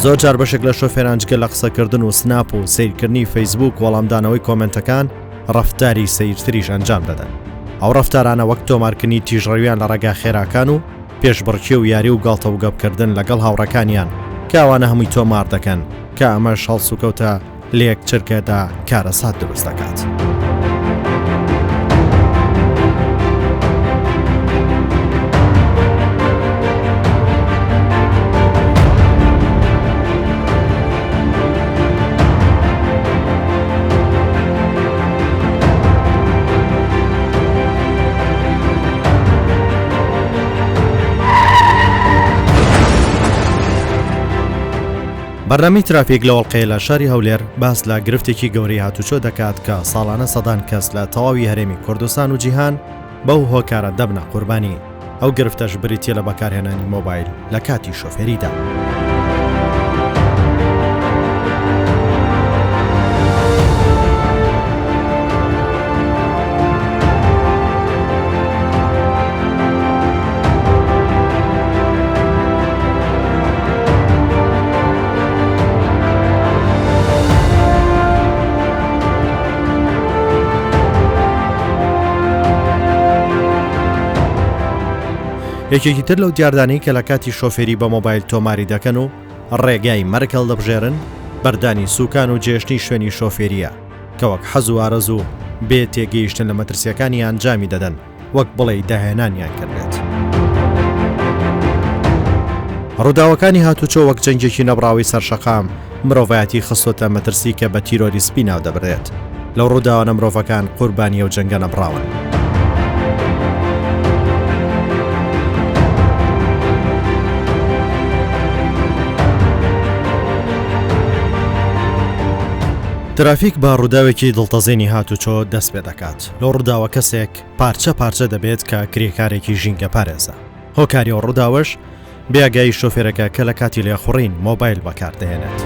زۆر جار بەشێک لە شۆفێران جگە لە قسەکردن و سناپ و سیرکردنی فەیسبوک وەڵامدانەوەی کۆمنتەکان ڕەفتاری سەیرتریش ئەنجام دەدەن. ئەو ڕەفتارانە وەک تۆمارکردنی تیژڕەویان لە ڕێگا خێراکان و پێشبڕکێ و یاری و گاڵتە و گەپکردن لەگەڵ هاوڕەکانیان کە ئەوانە هەمووی تۆمار دەکەن کە ئەمەش هەڵس و کەوتە لەیەک چرکەدا کارەسات دروست دەکات. بەرنامی ترافیک لە وڵقەیە لە شاری هەولێر باس لە گرفتێکی گەورەی هاتوچۆ دەکات کە ساڵانە سەدان کەس لە تەواوی هەرێمی کوردستان و جیهان بەو هۆکارە دەبنە قوربانی. ئەو گرفتەش بریتیە لە بەکارهێنانی مۆبایل لە کاتی شۆفێریدا. یەکێکی تر لەو دیاردانەی کە لە کاتی شۆفێری بە مۆبایل تۆماری دەکەن و ڕێگای مەرکەڵ دەبژێرن بەردانی سوکان و جێشتنی شوێنی شۆفێریە کە وەک حەز و ئارەز و بێ تێگەیشتن لە مەترسیەکانی ئەنجامی دەدەن وەک بڵێ داهێنانیان کردێت. ڕووداوەکانی هاتوچۆ وەک جەنگێکی نەبراوی سەرشەقام مرۆڤایەتی خستۆتە مەترسی کە بە تیرۆریسپی ناو دەبرێت. لەو ڕووداوانە مرۆڤەکان قوربانی ئەو جەنگە نەبراون. ترافیک با ڕووداوێکی دڵتەزێنی هاتوچۆ دەست پێ دەکات. لەو ڕووداوە کەسێک پارچە پارچە دەبێت کە کرێکارێکی ژینگە پارێزە. هۆکاری ئەو ڕووداوەش بێگای شۆفێرەکە کە لە کاتی لێخوڕین مۆبایل بەکاردەهێنێت.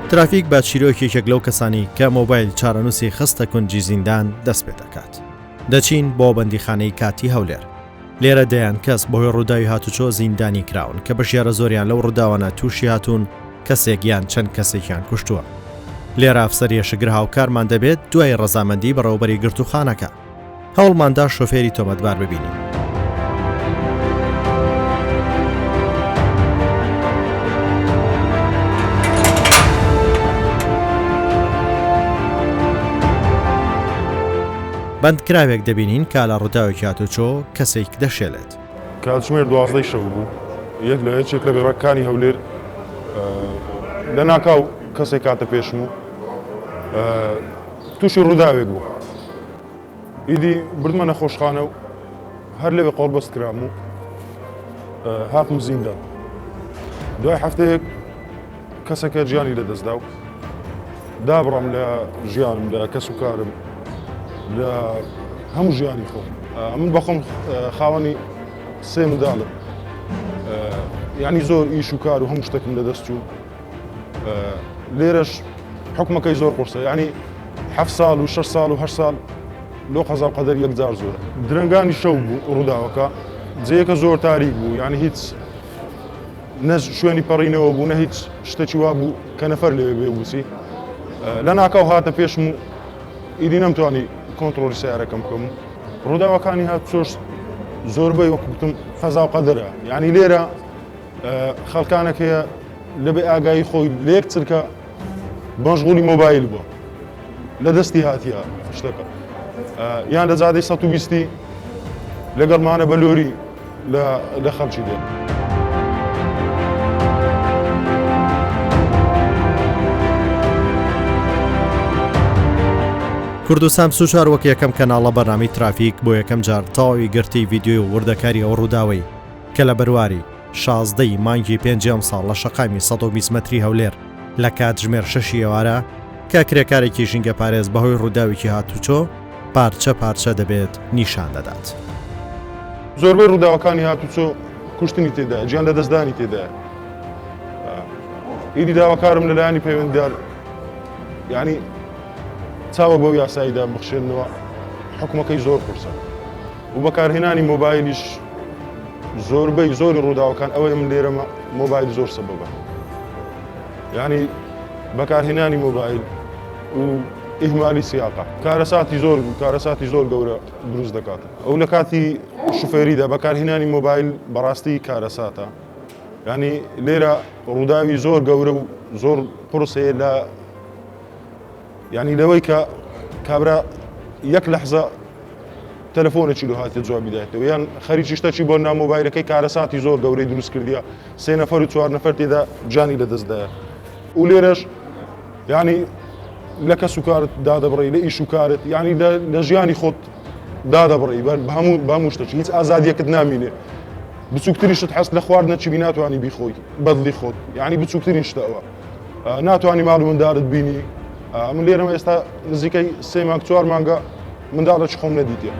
ترافیک با چیرۆکێکێک لەو کەسانی کە مۆبایل چارەنووسی خستە کونجی زیندان دەست پێ دەکات. دەچین بۆ بەندیخانەی کاتی هەولێر. لێرە دەیان کەس بۆی ڕووداوی هاتوچۆ زیندانی کراون کە بەشیارە زۆریان لەو ڕووداوانە تووشی هاتوون کەسێکیان چەند کەسێکیان کوشتووە. لێرە ئەفسەریە شگر هاوکارمان دەبێت دوای ڕەزامەندی بەڕێوەبەری گرتوخانەکە. هەوڵماندا شۆفێری تۆمەتبار ببینین. بەندکراوێک دەبینین کە لە ڕووداوێکی هاتوچۆ کەسێک دەشێلێت. کاتژمێر 12 شەو بوو یەک لە یەکێک لە بێڕەکانی هەولێر لە ناکاو کەسێک کاتە پێشم و تووشی ڕووداوێک بوو. ئیدی بردمە نەخۆشخانە و هەر لەوێ قۆڵبەست کرام و هاتم زیندان. دوای هەفتەیەک کەسێکە گیانی لەدەستدا و دابڕم لە ژیانم لە کەس و کارم لە هەموو ژیانی خۆم. من بەخۆم خاوەنی سێ منداڵم، یعنی زۆر ئیش و کار و هەموو شتێکم لەدەست و لێرەش حکومەکەی زۆر قورسە، یعنی 7 ساڵ و 6 ساڵ و 8 ساڵ لۆ قەزا قەدەر یەکجار زۆرە. درەنگانی شەو بوو ڕووداوەکە، جێیەکە زۆر تاریک بوو، یعنی هیچ نە شوێنی پەڕینەوە بوو نە هیچ شتێکی وا بوو کە نەفەر لێوێ بێبووسی. لە ناکاو هاتە پێشم و ئیدی نەمتوانی کۆنتڕۆلی سیارەکەم بکەم. ڕووداوەکانی هاتوچۆش زۆربەی وەک گوتم قەزا و قەدەرە، یعنی لێرە خەڵکانێک هەیە لەبێ ئاگایی خۆی لە یەک چرکە مەشغوڵی مۆبایل بووە، لە دەستی هاتیە شتەکە، یان لە جادەی 120 لەگەڵمانە بە لۆری لە خەڵکی دێ. کوردستان 24 وەک یەکەم کەناڵە بەرنامی ترافیک بۆ یەکەم جار تەواوی گرتی ڤیدیۆ و وردەکاری ئەو ڕووداوەی کە لە بەرواری 16 مانگی 5 ساڵ لە شەقامی 120 مەتری هەولێر لە کاتژمێر 6 ئێوارە کە کرێکارێکی ژینگە پارێز بەهۆی ڕووداوێکی هاتوچۆ پارچە پارچە دەبێت نیشان دەدات. زۆربەی ڕووداوەکانی هاتوچۆ کوشتنی تێدا، گیان لە دەستدانی تێدایە. ئیدی داواکارم لەلایەنی پەیوەندیدار، یعنی چاوە بەو یاساییدا بخشێنەوە حکومەکەی زۆر قورسە و بەکارهێنانی مۆبایلیش زۆربەی زۆری ڕووداوەکان ئەوەی من لێرەمە مۆبایل زۆر سەبەبە یعنی بەکارهێنانی مۆبایل و ئیهمالی سیاقە کارەساتی زۆر گەورە دروست دەکات ئەو لە کاتی شوفێریدا بەکارهێنانی مۆبایل بەڕاستی کارەساتە یعنی لێرە ڕووداوی زۆر گەورە و زۆر قورسەیە لە یعنی لەوەی کە کابرا یەک لەحزە تەلەفۆنێکی لە هاتێت جواب بدایێتەوە یان خەریکی شتێکی بۆ ناو مۆبایلەکەی کارەساتی زۆر گەورەی دروست کردیە 3 نەفەر و 4 نەفەر تێدا جانی لەدەستدایە و لێرەش یعنی لە کەس و کارت دادەبڕی لە ئیش و کارت یعنی لە ژیانی خۆت دادەبڕی بە هەموو شتێکی هیچ ئازادیەکەت نامینێ بچووکتریشت حەست لە خواردنە چی ناتوانانی بیخۆی بەدڵی خۆت یعنی بچووکترین شتە ئەوە ناتوانانی ماڵ و منداڵت بینی من لێرەمە ئێستا نزیکەی 3 مانگ 4 مانگە منداڵێکی خۆم نەدیتێ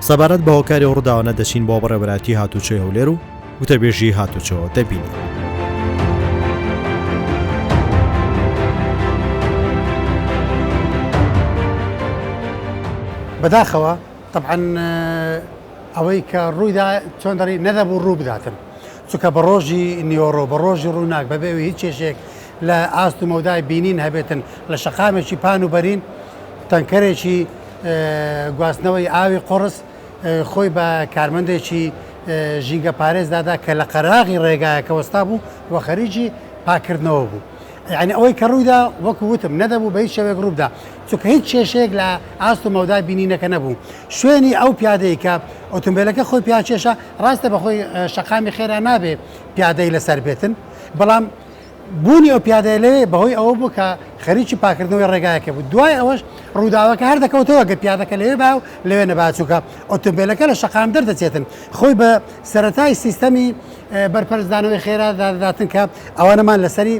سەبارەت بە هۆکاری ڕووداوانە دەچین بۆ بەڕێوەبەتی هاتوچۆی هەولێر و وتەبێژی هاتوچۆ دەبینی. بەداخەوە طبعاً ئەوەی کە ڕوویدا چۆن دەڕی نەدەبوو ڕوو بداتن چونکە بە ڕۆژی نیۆڕۆ بە ڕۆژی ڕووناک بەبێ هیچ کێشێک لە ئاست و مەودای بینین هەبێتن لە شەقامێکی پان و بەرین تەنکەرێکی گواستنەوەی ئاوی قڕس خۆی بە کارمەندێکی ژینگە پارێزدادا کە لە قەراغی ڕێگایەکە وەستا بوو وە خەریکی پاکردنەوە بوو. یعنی ئەوەی کە ڕوویدا وەکو وتم نەدەبوو بە هیچ شێوەیەک ڕوودا چونکە هیچ کێشەیەک لە ئاست و مەودای بینینەکە نەبوو. شوێنی ئەو پیادەی کە ئۆتۆمبیلەکە خۆی پیاچێشە ڕاستە بەخۆی شەقامی خێرا نابێ پیادەی لەسەر بێتن بەڵام بوونی ئەو پیادەیە لەوێ بەهۆی ئەوە بوو کە خەریکی پاکردنەوەی ڕێگایەکە بوو. دوای ئەوەش ڕووداوەکە هەر دەکەوتەوە گە پیادەکە لەوێ با و لەوێ نەباچووکە ئۆتۆمبیلەکە لە شەقام دەردەچێتن خۆی بە سەرەتای سیستەمی بەرپەرزدانەوەی خێرا داداتن کە ئەوانەمان لەسەری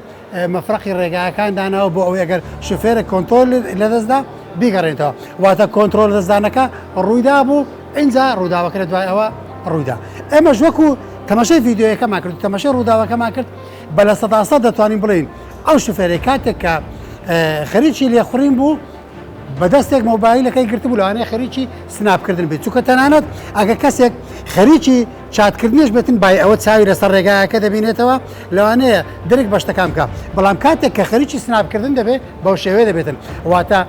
مەفرەقی ڕێگایەکان داناوە بۆ ئەوەی ئەگەر شوفێرە کۆنتۆل لەدەستدا بیگەڕێنێتەوە واتە کۆنتترۆل دەستدانەکە ڕوویدا بوو اینجا ڕووداوەکە لە دوای ئەوە ڕوویدا. ئێمەش وەکو تەماشای ڤیددیۆیەکەمان کرد تەماشای ڕووداوەکەمان کرد بە لە 100% دەتوانین بڵین ئەو شوفێرەی کاتێک کە خەریکی لێخوڕین بوو بەدەستێک مۆبایلەکەی گرتبوو لەوانەیە خەریکی سناپکردن بێت چونکە تەنانەت ئەگە کەسێک خەریکی چاتکردنیش بێتن بای ئەوە چاوی لەسەر ڕێگایەکە دەبینێتەوە لەوانەیە درێک بە شتەکان بکە بەڵام کاتێک کە خەریکی سناپکردن دەبێت بەو شێوەیە دەبێتن واتە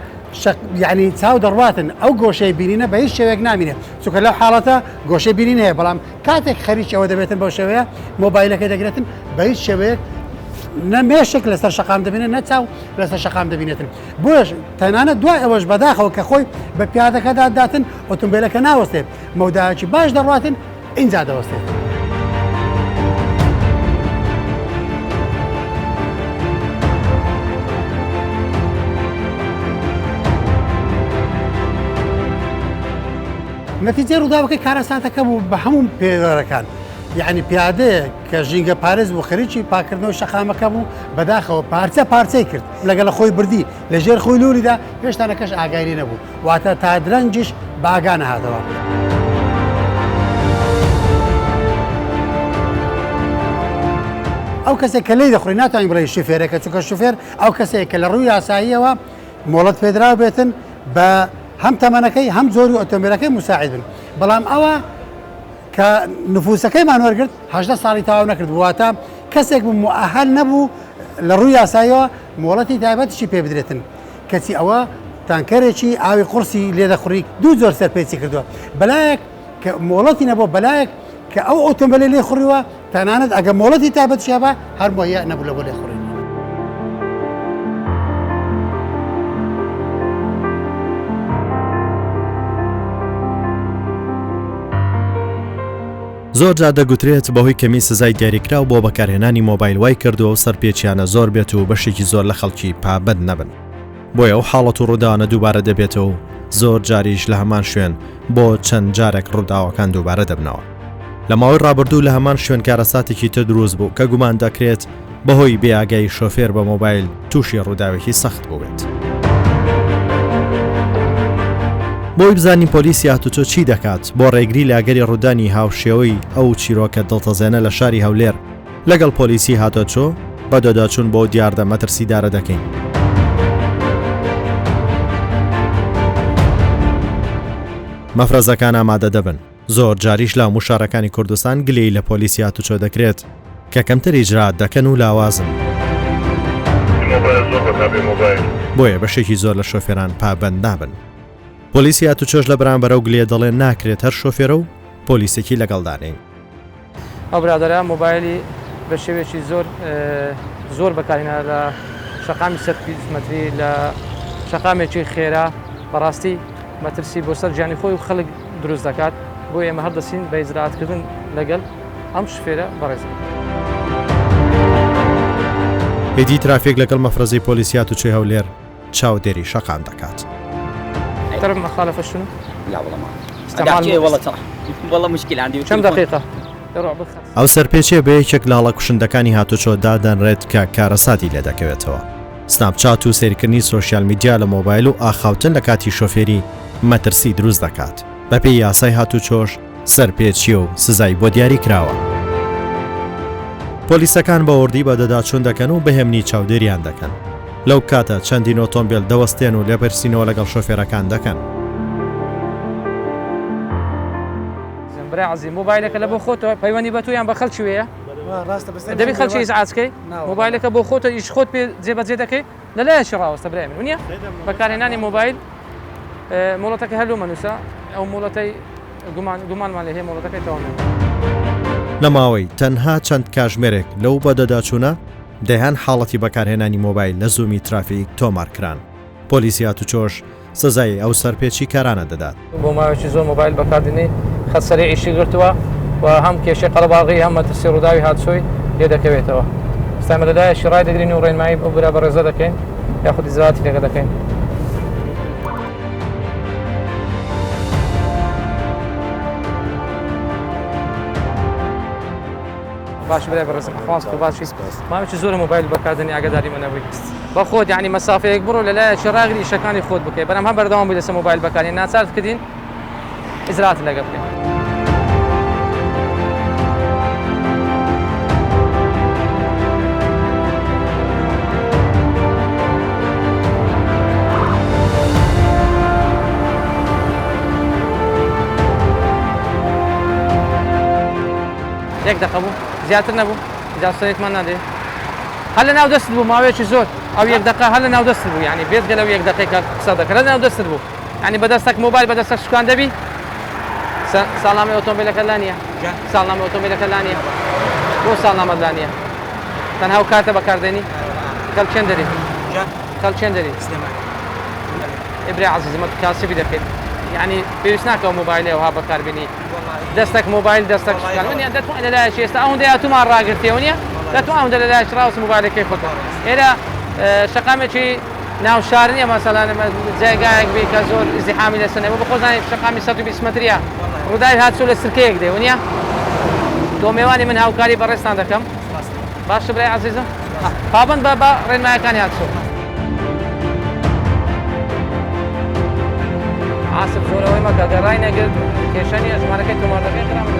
یعنی چاو دەڕواتن ئەو گۆشەی بینینە بە هیچ شێوەیەک نامینێت چونکە لەو حاڵەتە گۆشەی بینین هەیە بەڵام کاتێک خەریکی ئەوە دەبێتن بەو شێوەیە مۆبایلەکە دەگرێتن بە هیچ شێوەیەک نەمێشک لەسەر شەقام دەبینێت نەچاو لەسەر شەقام دەبینێتن بۆش تەنانەت دوای ئەوەش بەداخەوە کە خۆی بە پیادەکەدا داتن ئۆتۆمبیلەکە ناوەستێت مەودایەکی باش دەڕواتن ئینجا دەوەستێت. نەتیجە ڕووداوەکەی کارەساتەکە بوو بە هەموو پێوەرەکان یعنی پیادەیە کە ژینگە پارێز بوو خەریکی پاکردنەوە شەقامەکە بوو بەداخەوە پارچەی کرد لەگەڵ خۆی بردی لەژێر خۆی لوریدا هێشتانەکەش ئاگایی نەبوو واتە تا درەنجش باگانە هاتەوە. ئەو کەسێک کە لی دەخۆی ناتوانین بڵێ شوفێرەکە چونکە شوفێر ئەو کەسێک کە لە ڕووی یاساییەوە مۆڵەت پێدرا بێتن بە هەم تەمەنەکەی هەم زۆری ئۆتۆمبیلەکەی مساعد بن بەڵام ئەوە کە نفوسەکەیمان وەرگرت 18 ساڵی تەواو نەکرد واتە کەسێک بوو مؤهل نەبوو لە ڕووی یاساییەوە مۆڵەتی تایبەتیشی پێ بدرێتن کەچی ئەوە تانکەرێکی ئاوی قورسی لێدەخوڕی دوو زۆر سەرپێچی کردووە بەلایەک کە مۆڵەتی نەبوو بەلایەک کە ئەو ئۆتۆمبیلە لێ خوڕیوە تەنانەت ئەگە مۆڵەتی تایبەتیشە بە هەر مۆیە نەبوو لە بۆ لێ خوڕین. زۆر جا دەگوترێت بەهۆی کەمی سزای دیاریکراو بۆ بەکارهێنانی مۆبایل وای کردووە و سەرپێچیانە زۆر بێت و بەشێکی زۆر لە خەڵکی پابەد نەبن بۆیە ئەو حاڵەت و ڕووداوانە دووبارە دەبێتەوە و زۆر جاریش لە هەمان شوێن بۆ چەند جارێک ڕووداوەکان دووبارە دەبنەوە. لە ماوەی ڕابردوو لە هەمان شوێن کارەساتێکی تر دروست بوو کە گومان دەکرێت بەهۆی بێئاگای شۆفێر بە مۆبایل تووشی ڕووداوێکی سەخت بووێت. بۆی بزانین پۆلیسی هاتوچۆ چی دەکات بۆ ڕێگری لەگەری ڕوودانی هاوشێوەی ئەو چیرۆکە دڵتەزێنە لە شاری هەولێر لەگەڵ پۆلیسی هاتۆچۆ بە دۆداچوون بۆ دیاردە مەترسیدارە دەکەین. مەفرەزەکان ئامادە دەبن. زۆر جاریش لە موشارەکانی کوردستان گلەی لە پۆلیسی هاتوچۆ دەکرێت کە کەمتر ئیجرات دەکەن و لاوازن. بۆیە بەشێکی زۆر لە شۆفێران پابەند نابن. پۆلیسی هاتوچۆش لە بەرامبەر ئەو گلێ دەڵێن ناکرێت هەر شۆفێرە و پۆلیسێکی لەگەڵدانین. ئەو برادەرە مۆبایلی بە شێوێکی زۆر بەکارهێنا لە شەقامی سەرپیزمەتری لە شەقامێکی خێرا بەڕاستی مەترسی بۆ سەر گیانی خۆی و خەڵک دروست دەکات بۆ ئێمە هەردەچین بە ئیجراتکردن لەگەڵ ئەم شوفێرە بەڕێز. هێدی ترافێک لەگەڵ مەفرەزەی پۆلیسی هاتوچۆی هەولێر چاودێری شەقام دەکات. تعرف مخالفة شنو؟ لا والله ما أحكي والله ترى والله مشكلة عندي كم دقيقة؟ ئەو سەرپێچێ بە یەکێک لاڵە کوشندەکانی هاتوچۆ دادەنرێت کە کارەساتی لێ دەکەوێتەوە. سناپچات و سێرکردنی سۆشیال میدیا لە مۆبایل و ئاخاوتن لە کاتی شۆفێری مەترسی دروست دەکات. بەپێی یاسای هاتوچۆش سەرپێچی و سزای بۆ دیاری کراوە. پۆلیسەکان بە وردی بە دەداچوون دەکەن و بەهێمنی چاودێریان دەکەن. لەو کاتە چەندین ئۆتۆمبیل دەوەستێن و لێپرسینەوە لەگەڵ شۆفێرەکان دەکەن. برای عزیز مۆبایلەکە لە بۆ خۆتەوە پەیوەندی بە تۆیان بە خەڵکی وەیە؟ دەبی خەڵکی ئیزعاجکەی مۆبایلەکە بۆ خۆتە ئیش خۆت پێ جێبەجێ دەکەی لەلایەکی ڕاوەستە برای من وانە؟ بەکارهێنانی مۆبایل مۆڵەتەکە هەلوو مەنووسە ئەو مۆڵەتەی گومانمان لێ هەیە مۆڵەتەکەی تەواو. لە ماوەی تەنها چەند کاژمێرێک لەو بەدەداچوونە دەیان حاڵەتی بەکارهێنانی مۆبایل لە زوومی ترافیک تۆمارکران. پۆلیسی هاتوچۆش سزای ئەو سەرپێچی کارانە دەدات. بۆ ماوەیەکی زۆر مۆبایل بەکاردێنی خەسەری ئیشی گرتووە و هەم کێشەی قەڵەباغی هەم مەترسی ڕووداوی هاتوچۆی لێ دەکەوێتەوە. ئێستا لەلایەکی ڕای دەگرین و ڕێنمایی ئەو برا بەڕێزە دەکەین یاخود ئیجراتی لێگە دەکەین. باش برای بەڕێزم خواست و باشی ماوەیەکی زۆر مۆبایل بەکاردێنی ئاگاداری منەبووی بە خۆت یعنی مەسافەیەک بڕۆ لەلایەکی ڕاگری ئیشەکانی خۆت بکەیت بەڵام هەم بەردەوام بووی لەسەر مۆبایل بەکارهێنان ناچارت کردین ئیجرات لەگە بکەین. یەک دقە بوو زیاتر نەبوو ئیجازەتمان نادێ هەر لە ناو دەست بوو ماوەیەکی زۆر ئەو یەک دقە هەر لە ناو دەست بوو یعنی بێت گەلەو یەک دقیقە قسە دەکرد لە ناو دەست بوو یعنی بەدەستێک مۆبایل بەدەستێک شکان دەبی ساڵامی ئۆتۆمبیلەکە لا نییە ساڵامی ئۆتۆمبیلەکە لا نییە بۆ ساڵنامەت لا نییە تەنها و کاتە بەکاردێنی کەڵ چێن دەری کەڵ چێن دەری ئیبرای عەزیزم کاسبی دەکەیت یعنی پێویست ناکەوە مۆبایلێ وها بەکاربێنی دەستێک مۆبایل دەستێک شکان وانە دەتوانێت لەلایەکی ئێستا ئەوەندە یاتومان ڕاگرتێەوە نیە دەتوانێت ئەوەندە لەلایەکی ڕاوست مۆبایلەکەی خۆتەوە ئێرە شەقامێکی ناوشار نییە مەسەڵان جێگایەک بێ کە زۆر ئیزدیحامی لەسەر بۆ خۆزانێت شەقامی 120 مەتریە ڕووداوی هاتوچۆ لە سرکەیەک دێ وانە تۆ میێوانی من هاوکاری بەڕێستان دەکەم باشە برای عەزیزم پابەند بە ڕێنماییەکانی هاتوچۆ. عاسف زۆرەوەی مەکە گەڕای نەگرت کێشەنی ئەزمانەکەی تۆماردەکەی خراپە.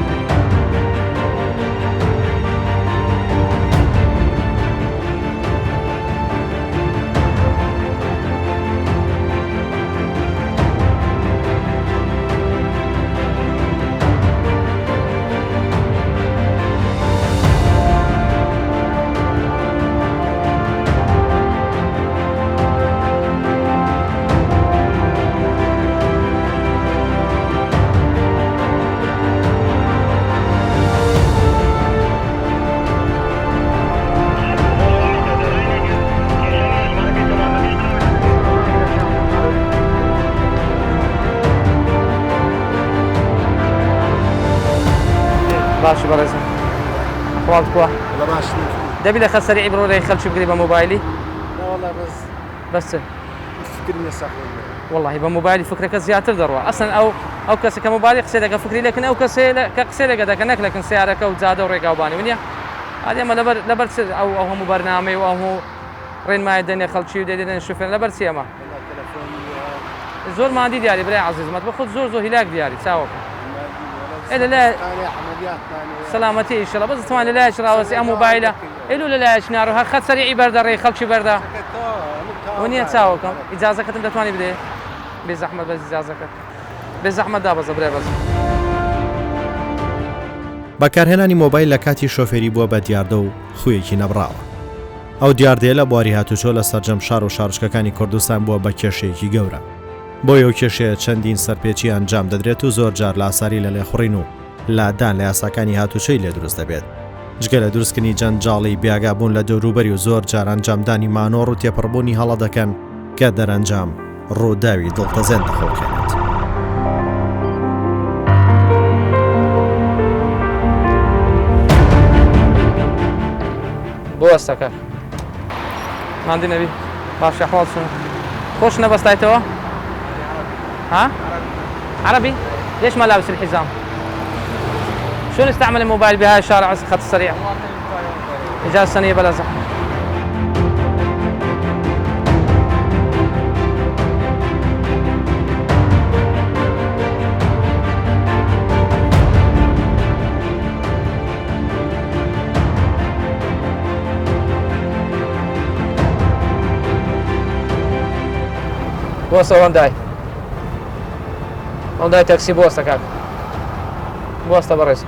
باشی بەڕێزم ئەحواڵت کووە؟ دەبی لە خەسەری بڕۆ لای خەڵکی بگری بە مۆبایلی؟ بەس والله بە مۆبایلی فکرەکە زیاتر دەڕوە ئەسڵەن ئەو کەسە کە مۆبایلی قسە دەکە فکری لەکن ئەو کەسێ کە قسە لەگە دەکە نەک لەکن سیارەکە و جادە و ڕێگاوبانی وانە ئەمە لەبەر ئەو هەموو بەرنامەی و هەموو ڕێنمای دەنێ خەڵکی و دەدێن شوفێر لەبەر چی ئەمە؟ زۆر مادی دیاری برای عزیزمەت بە خۆت زۆر هیلاک دیاری چاوەکە ئێ لە سەلامەتی ئینشەڵا بەس دەتوان لە لایەکی ڕاوەستی ئەم موبایلە ئێلو لە لایەکی ناڕەها خەت سەریعی بەردەڕێی خەڵکی بەردا وە نییە چاوەکەم ئیجازەکەتم دەتوانی بدێ بێ زەحمەت بەس ئیجازەکەت بێ زەحمەت دابەزە برای بەس بەکارهێنانی مۆبایل لە کاتی شۆفێری بووە بە دیاردە و خویەکی نەبراوە ئەو دیاردەیە لە بواری هاتوچۆ لە سەرجەم شار و شارچکەکانی کوردستان بووە بە کێشەیەکی گەورە بۆیە ئەو کێشەیە چەندین سەرپێچی ئەنجام دەدرێت و زۆر جار لە ئاساری لە لێخوڕین و لادان لە یاساکانی هاتوچۆی لێ دروست دەبێت جگە لە دروستکردنی جەنجاڵی بیاگابوون لە دەوروبەری و زۆر جار ئەنجامدانی مانۆڕ و تێپەڕبوونی هەڵە دەکەن کە دەرەنجام ڕووداوی دڵتەزێن دەخۆکێنێت بۆ ئەستەکە ماندی نەبی باش ئەحواڵ چۆنە خۆش نەبەستایتەوە ها عربي ليش ما لابس الحزام شلون استعمل الموبايل بهاي الشارع الخط السريع إجازة سنية بلا زحمة بوسة هونداي تاكسي بوسة كاك بوسة بريس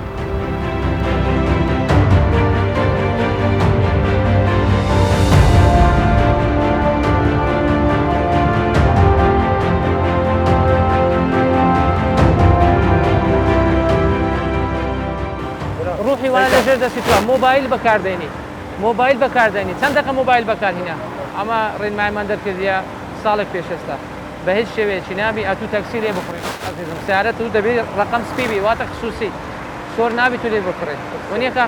روحي وانا لجردة ستوان موبايل بكارديني موبايل بكارديني چند دقيقة موبايل بكار هنا اما رين معي من دركزيا سالك بيشستا به هیچ شێوەیەکی نابی ئەتوو تەکسی لێ بخڕێت عزیزم سیارەت و دەبێت ڕقم سپی بی واتە خصوصی سۆر نابی تو لێ بخڕێت وە نییە کە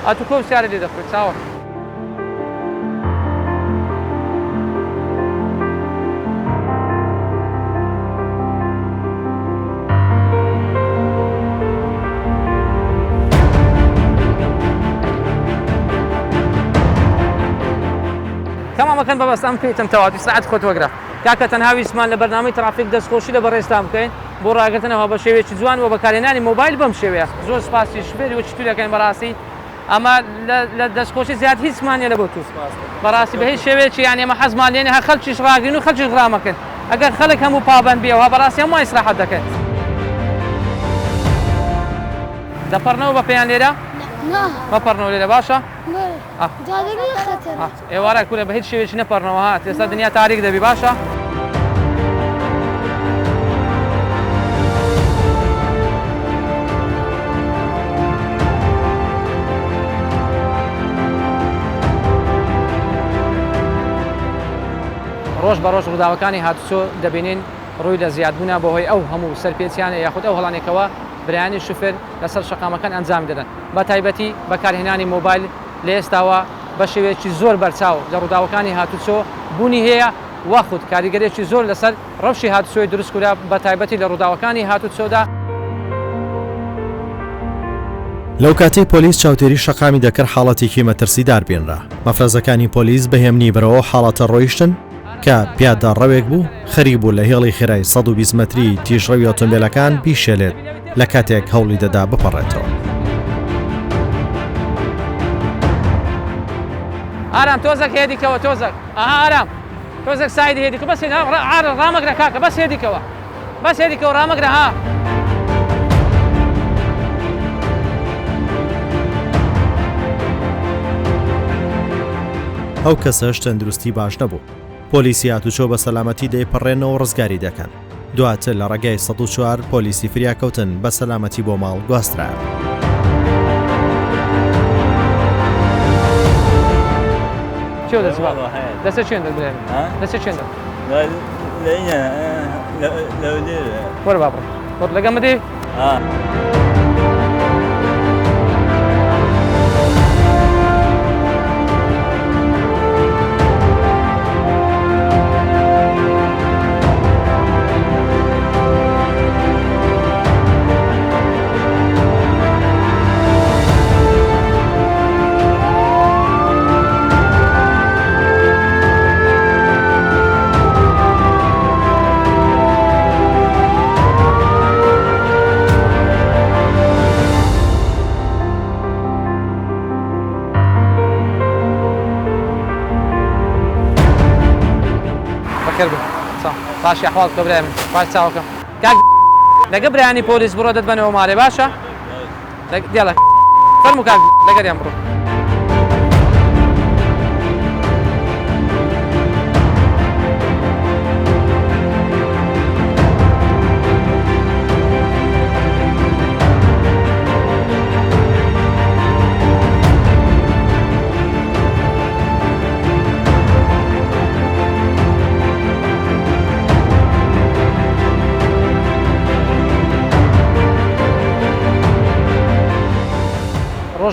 ئەتوو کۆ سیارە لێ دەخڕێت چاوە تەمامەکەن بەبەست ئەم پێیتم تەواوی سعات خۆت وەگرە کاکە تەنها ویسمان لە بەرنامەی ترافیک دەستخۆشی لە بەڕێستان بکەین بۆ ڕاگرتنەوە بە شێوەیەکی جوان و بەکارهێنانی مۆبایل بەم شێوەیە زۆر سپاسی شوفێری وەچی تو دەکەین بەڕاستی ئەمە لە دەستخۆشی زیاد هیچمانە لە بۆ تو بەڕاستی بە هیچ شێوەیەکی یان ئێمە حەزمان لێنە هەر خەڵکیش ڕاگرین و خەڵکیش ڕامەکەن ئەگەر خەڵک هەموو پابەند بێەوە بەڕاستی هەموو ئیسراحەت دەکەن دەپەڕنەوە بە پێیان لێرە بەپەڕنەوە لێرە باشە ئێوارە کورە بە هیچ شێوەیەکی نەپەڕنەوە هات ئێستا دنیا تاریک دەبی باشە ڕۆژ بە ڕۆژ ڕووداوەکانی هاتوچۆ دەبینین ڕووی لە زیادبوونا بەهۆی ئەو هەموو سەرپێچیانە یاخود ئەو هەڵانێکەوە برایانی شوفێر لەسەر شەقامەکان ئەنجام دەدەن بە تایبەتی بەکارهێنانی مۆبایل لە ئێستاوە بە شێوەیەکی زۆر بەرچاو لە ڕووداوەکانی هاتوچۆ بوونی هەیە وەخود کاریگەرێکی زۆر لەسەر ڕەوشی هاتوچۆی دروستکورا بە تایبەتی لە ڕووداوەکانی هاتوچۆدا لەو کاتەی پۆلیس چاوتێری شەقامی دەکرد حاڵەتێکی مەترسیدار بێنرا مەفرەزەکانی پۆلیس بەهێمنی برەوە حاڵەتە ڕۆیشتن کە پیادە ڕەوێک بوو خەریک بوو لە هێڵی خێرای 120 مەتری تیژڕەوی ئۆتۆمبیلەکان بیشێلێت لە کاتێک هەوڵی دەدا بپەڕێتەوە ئارام تۆزێک هێدیکەوە تۆزێک ئارام تۆزێک سایدی هێدیکە بەس ڕامەگرە کاکە بەس هێدیکەوە بەس هێدیکەوە ڕامەگرە ها ئەو کەسەش تەندروستی باش نەبوو پۆلیسی هاتوچۆ بە سەلامەتی دەیپەڕێنەوە ڕزگاری دەکەن دواتر لە ڕێگای 104 پۆلیسی فریاکەوتن بە سەلامەتی بۆ ماڵ گواسترایە دەسە چێن دەبێن دەسە چێن وەرە باڕ لەگەمە دێ باشی ئەحواڵ کە برای من باش چاوەکەم کاک لەگە برایانی پۆلیس بڕۆ دەتبەنەوە ماڵێ باشە دیاڵە فەرموو کاک لەگەریان بڕۆ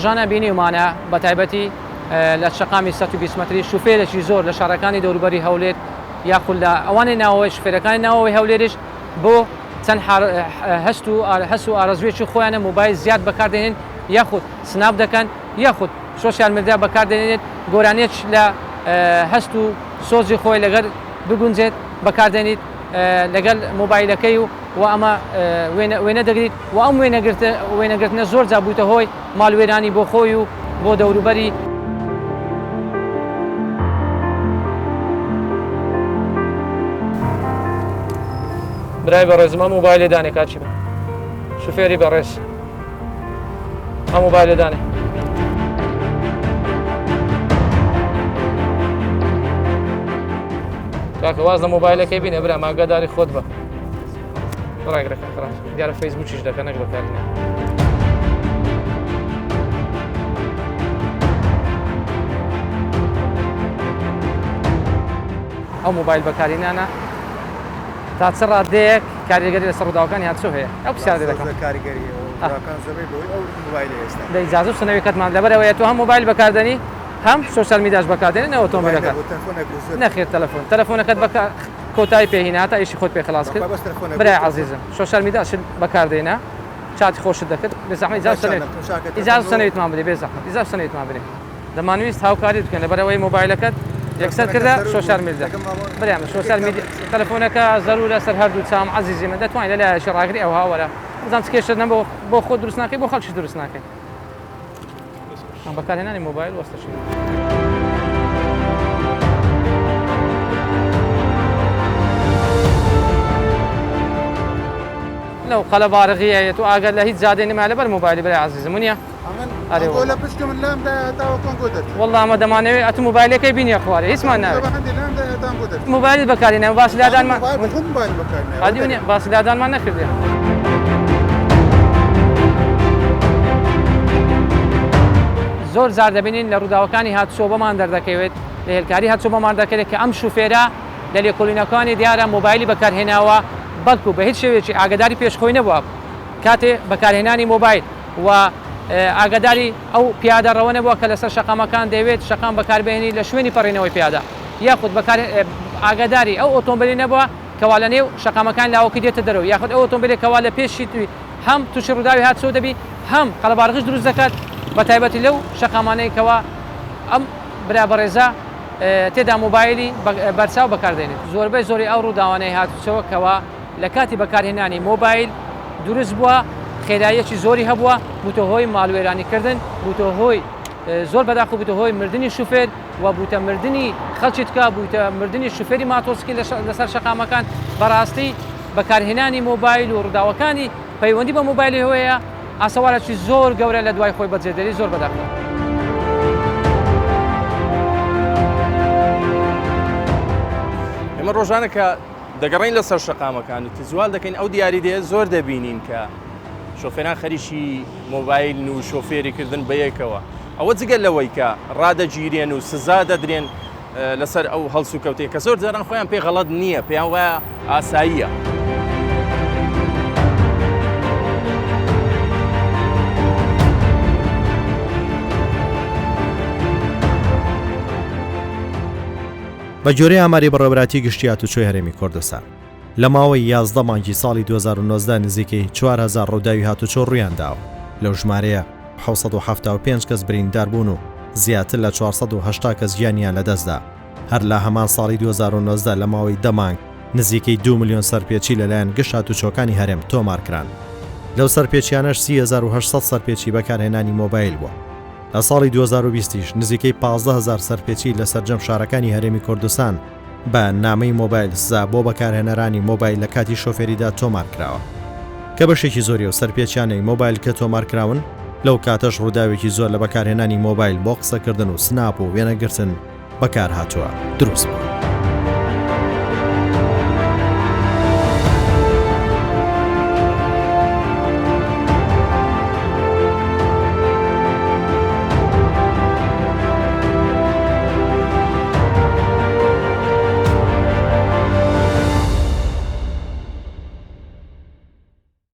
ڕۆژانە بینی ومانە بە تایبەتی لە شقامی 120 متری شوفێرێکی زۆر لە شارەکانی دەوروبەری هەولێر یاخود لە ئەوانەی ناوەوەی شوفێرەکانی ناوەوەی هەولێرش بۆ چەند هەست و ئارەزوێکی خۆیانە موبایل زیاد بەکاردێنێن یاخود سناپ دەکەن یاخود سۆسیال میدیا بەکاردێنێت گۆرانێت لە هەست و سۆزی خۆی لەگەر بگونجێت بەکاردێنیت لەگەڵ مۆبایلەکەی و ئەمە وێنە دەگریت و ئەم وێنەگرتنە زۆر جا بووتە هۆی ماڵوێرانی بۆ خۆی و بۆ دەوروبەری برای بەڕێزم ئەم مۆبایلێ دانێ کاچی بە شوفێری بەڕێز ئەم مۆبایلێ دانێ کاکە واز لە مۆبایلەکەی بینێ برا ماگەداری خۆت بە ڕاگرەکە خراپ دیارە فەیسبووکیش دەکە نەک بەکارنێ ئەو مۆبایل بەکارینانە تا چ ڕادەیەک کاریگەری لەسەر ڕووداوەکانی هاتچۆ هەیە ئەو پرسیارە دەکەم ئیجازە و سنەوەکەتمان لەبەرەوەیە تۆ هەم مۆبایل بەکاردێنی هەم سۆشیال میدیاش بەکاردێنن ئۆتۆمۆبیلەکە نەخێر تەلەفۆنەکەت کۆتایی پێهینا تا ئیشی خۆت پێ خلاص کرد برای عەزیزم سۆشیال میدیاشت بەکاردێنە چاتی خۆشت دەکرد بێزەحمەت ئیجازە سنەوەتمان بدەیت بێزەحمەت ئیجازە سنەوەتمان بدەیت دەمانویست هاوکاری بکەن لەبەرەوەی مۆبایلەکەت یەکسەر کردە سۆشیال میدیا بریامە سۆشیال میدیا تەلەفۆنەکە زەرورە سەر هەردوو چاوم عەزیزی من دەتوانین لەلایەکی ڕاگری ئەو هاوەرە بزانام چ کێشە نە بۆ خۆت دروست ناکەی بۆ خەڵکی دروست ناکەی بەکارهێنانی مۆبایل وەستەشی لەو قەلە بارغیە تو ئاگەر لە هیچ زادێ نما لەبەر مۆبایلی برای عەزیزم ونیە والله ئەمە دەمانەوێت ئەت مۆبایلەکەی بینیە خوارێ هیچمان ناوێت مۆبایل بەکارهێنەوە باسی لادانمان باسی لادانمان نەکردێ زۆر زار دەبینین لە ڕووداوەکانی هاتوچۆ بەمان دەردەکەوێت لە هێلکاری هاتوچۆ بەمان دەکەوێت کە ئەم شوفێرە لە لێکۆڵینەکانی دیارە مۆبایلی بەکارهێناوە بەڵکو بە هیچ شێوێکی ئاگداری پێشخۆی نەبووە کاتێ بەکارهێنانی مۆبایل و ئاگداری ئەو پیادەڕەوە نەبووە کە لەسەر شەقامەکان دەوێت شەقام بەکاربێنی لە شوێنی پەڕێنەوەی پیادا یاخود ئاگداری ئەو ئۆتۆمبیلی نەبووە کەوا لە نێو شەقامەکان لاوەکی دێتە دەرەوە یاخود ئەو ئۆتۆمبیلێکەوە لە پێشی توی هەم تووشی ڕووداوی هاتچۆ دەبی هەم قەڵەبارغش دروست دەکات بە تایبەتی لەو شەقامانەیەکەوە ئەم برا بەڕێزە تێدا مۆبایلی بەرچاو بەکاردێنێت زۆربەی زۆری ئەو ڕووداوانەی هاتوچەوەکەوە لە کاتی بەکارهێنانی مۆبایل دروست بووە خێراییەکی زۆری هەبووە بووتە هۆی ماڵوێرانیکردن بووتە هۆی زۆر بەداخۆ بووتە هۆی مردنی شوفێر و بووتە مردنی خەڵکی تکا بووتە مردنی شوفێری ماتۆسکی لەسەر شەقامەکان بەڕاستی بەکارهێنانی مۆبایل و ڕووداوەکانی پەیوەندی بە مۆبایلی هۆیە ئاسەوارێکی زۆر گەورە لە دوای خۆی بەجێدەری زۆر بەداخۆ ئێمە ڕۆژانە کە دەگەڕین لەسەر شەقامەکان و تزوال دەکەین ئەو دیاری دێ زۆر دەبینین کە شۆفێران خەریکی مۆبایل و شۆفێریکردن بەیەکەوە ئەوە جگەل لەوەی کە ڕادەگیرێن و سزا دەدرێن لەسەر ئەو هەڵسو کەوتەیە کە زۆر جاران خۆیان پێ غەڵەت نییە پێیان وایە ئاساییە. بە جۆرەی ئاماری بەڕێوەبەتی گشتی هاتوچۆی هەرێمی کوردستان لە ماوەی 11 مانگی ساڵی 2019 نزیکەی 4000 ڕووداوی هاتوچۆ ڕوویان داوە لەو ژمارەیە 675 کەس بریندار بوون و زیاتر لە 480 کەس گیانیان لەدەستدا هەر لە هەمان ساڵی 2019 لە ماوەی دەمانگ نزیکەی 2 ملیۆن سەرپێچی لەلایەن گشت هاتوچۆکانی هەرێم تۆمارکران لەو سەرپێچیانەش 3800 سەرپێچی بەکارهێنانی مۆبایل بووە. لە ساڵی 2020 نزیکەی 15000 سەرپێچی لە سەرجەم شارەکانی هەرێمی کوردستان بە نامەی مۆبایل سزا بۆ بەکارهێنەرانی مۆبایل لە کاتی شۆفێریدا تۆمار کراوە کە بەشێکی زۆری و سەرپێچیانەی مۆبایل کە تۆمارکراون لەو کاتەش ڕووداوێکی زۆر لە بەکارهێنانی مۆبایل بۆ قسەکردن و سناپ و وێنەگرتن بەکار هاتووە دروست بوو.